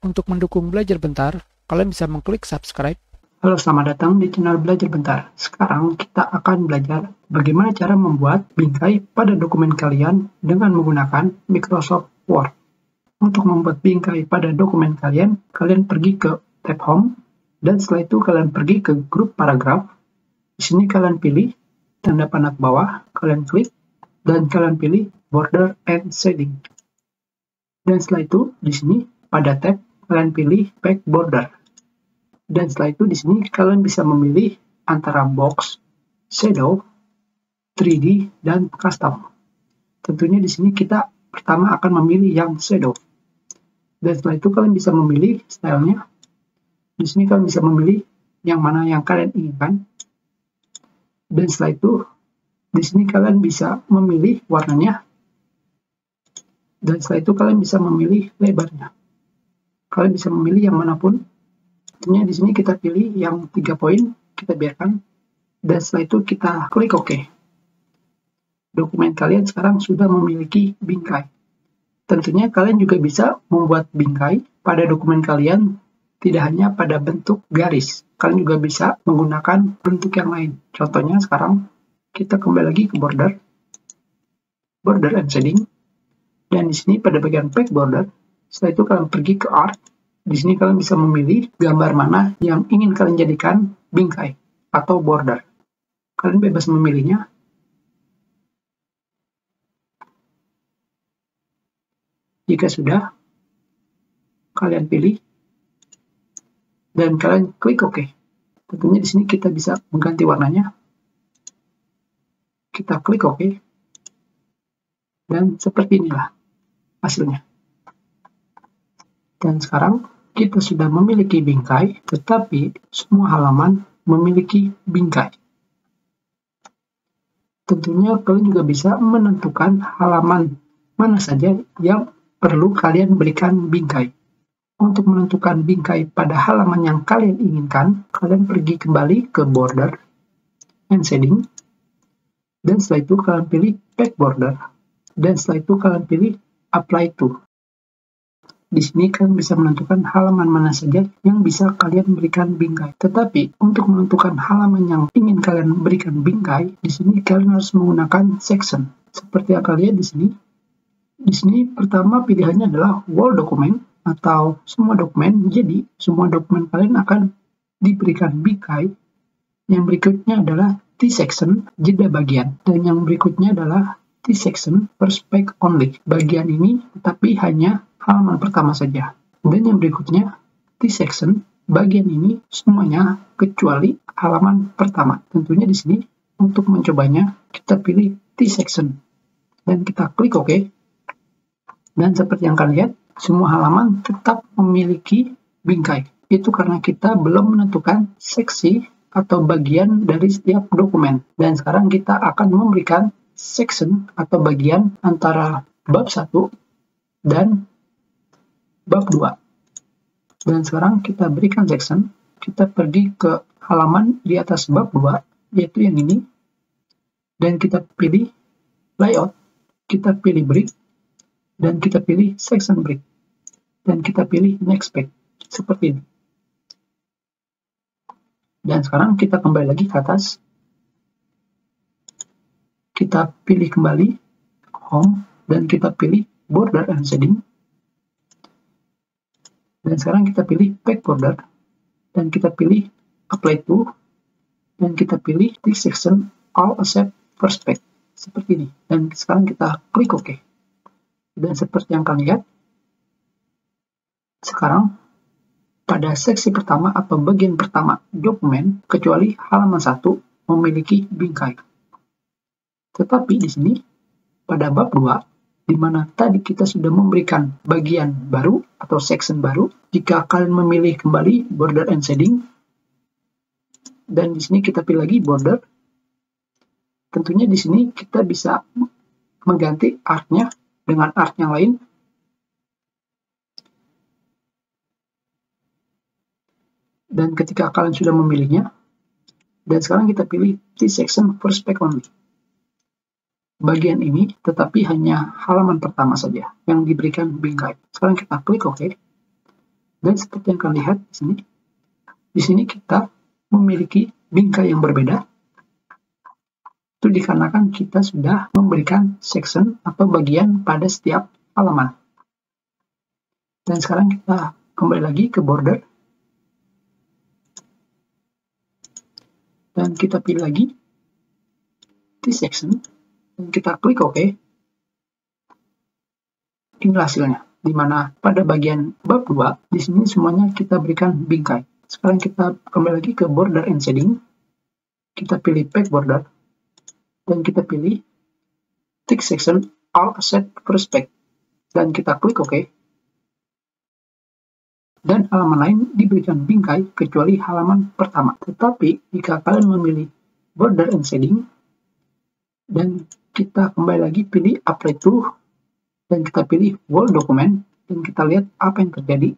Untuk mendukung Belajar Bentar, kalian bisa mengklik subscribe. Halo, selamat datang di channel Belajar Bentar. Sekarang kita akan belajar bagaimana cara membuat bingkai pada dokumen kalian dengan menggunakan Microsoft Word. Untuk membuat bingkai pada dokumen kalian, kalian pergi ke tab Home, dan setelah itu kalian pergi ke grup paragraf. Di sini kalian pilih tanda panah bawah, kalian klik, dan kalian pilih Border and Shading. Dan setelah itu, di sini pada tab kalian pilih Back Border. Dan setelah itu di sini kalian bisa memilih antara box, shadow, 3D, dan custom. Tentunya di sini kita pertama akan memilih yang shadow. Dan setelah itu kalian bisa memilih stylenya. Di sini kalian bisa memilih yang mana yang kalian inginkan. Dan setelah itu di sini kalian bisa memilih warnanya. Dan setelah itu kalian bisa memilih lebarnya. Kalian bisa memilih yang manapun. Tentunya di sini kita pilih yang 3 poin, kita biarkan. Dan setelah itu kita klik OK. Dokumen kalian sekarang sudah memiliki bingkai. Tentunya kalian juga bisa membuat bingkai pada dokumen kalian, tidak hanya pada bentuk garis. Kalian juga bisa menggunakan bentuk yang lain. Contohnya sekarang kita kembali lagi ke border and shading. Dan di sini pada bagian back border, setelah itu kalian pergi ke art. Di sini kalian bisa memilih gambar mana yang ingin kalian jadikan bingkai atau border. Kalian bebas memilihnya. Jika sudah, kalian pilih dan kalian klik OK. Tentunya di sini kita bisa mengganti warnanya. Kita klik OK. Dan seperti inilah hasilnya. Dan sekarang kita sudah memiliki bingkai, tetapi semua halaman memiliki bingkai. Tentunya kalian juga bisa menentukan halaman mana saja yang perlu kalian berikan bingkai. Untuk menentukan bingkai pada halaman yang kalian inginkan, kalian pergi kembali ke border and shading. Dan setelah itu kalian pilih back border. Dan setelah itu kalian pilih apply to. Di sini kalian bisa menentukan halaman mana saja yang bisa kalian berikan bingkai. Tetapi untuk menentukan halaman yang ingin kalian berikan bingkai, di sini kalian harus menggunakan section. Seperti yang kalian lihat di sini. Di sini pertama pilihannya adalah whole document atau semua dokumen. Jadi semua dokumen kalian akan diberikan bingkai. Yang berikutnya adalah T-section, jeda bagian. Dan yang berikutnya adalah T-section, first page only. Bagian ini tetapi hanya halaman pertama saja. Dan yang berikutnya, T-section, bagian ini semuanya kecuali halaman pertama. Tentunya di sini untuk mencobanya, kita pilih T-section. Dan kita klik OK. Dan seperti yang kalian lihat, semua halaman tetap memiliki bingkai. Itu karena kita belum menentukan seksi atau bagian dari setiap dokumen. Dan sekarang kita akan memberikan section atau bagian antara bab 1 dan bab 2. Dan sekarang kita berikan section. Kita pergi ke halaman di atas bab 2, yaitu yang ini. Dan kita pilih layout. Kita pilih break. Dan kita pilih section break. Dan kita pilih next page. Seperti ini. Dan sekarang kita kembali lagi ke atas. Kita pilih kembali home. Dan kita pilih border and shading. Dan sekarang kita pilih back border. Dan kita pilih apply to. Dan kita pilih this section all except first page. Seperti ini. Dan sekarang kita klik OK. Dan seperti yang kalian lihat, sekarang pada seksi pertama atau bagian pertama dokumen, kecuali halaman 1 memiliki bingkai. Tetapi di sini pada bab 2, di mana tadi kita sudah memberikan bagian baru atau section baru, jika kalian memilih kembali border and shading, dan di sini kita pilih lagi border, tentunya di sini kita bisa mengganti artnya dengan art yang lain. Dan ketika kalian sudah memilihnya, dan sekarang kita pilih T-section first page only. Bagian ini tetapi hanya halaman pertama saja yang diberikan bingkai. Sekarang kita klik OK. Dan seperti yang kalian lihat di sini kita memiliki bingkai yang berbeda. Itu dikarenakan kita sudah memberikan section atau bagian pada setiap halaman. Dan sekarang kita kembali lagi ke border. Dan kita pilih lagi this section. Dan kita klik OK. Inilah hasilnya, di mana pada bagian bab 2, di sini semuanya kita berikan bingkai. Sekarang kita kembali lagi ke border and shading. Kita pilih back border. Dan kita pilih text section all asset first page. Dan kita klik OK. Dan halaman lain diberikan bingkai kecuali halaman pertama. Tetapi jika kalian memilih border and shading, dan kita kembali lagi pilih apply to, dan kita pilih wall document, dan kita lihat apa yang terjadi.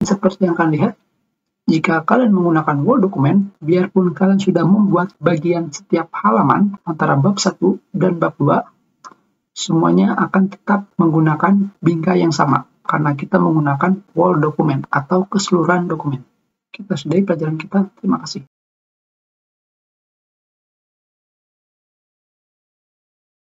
Seperti yang kalian lihat, jika kalian menggunakan wall document, biarpun kalian sudah membuat bagian setiap halaman antara bab 1 dan bab 2, semuanya akan tetap menggunakan bingkai yang sama, karena kita menggunakan wall document atau keseluruhan dokumen. Kita sudahi pelajaran kita. Terima kasih.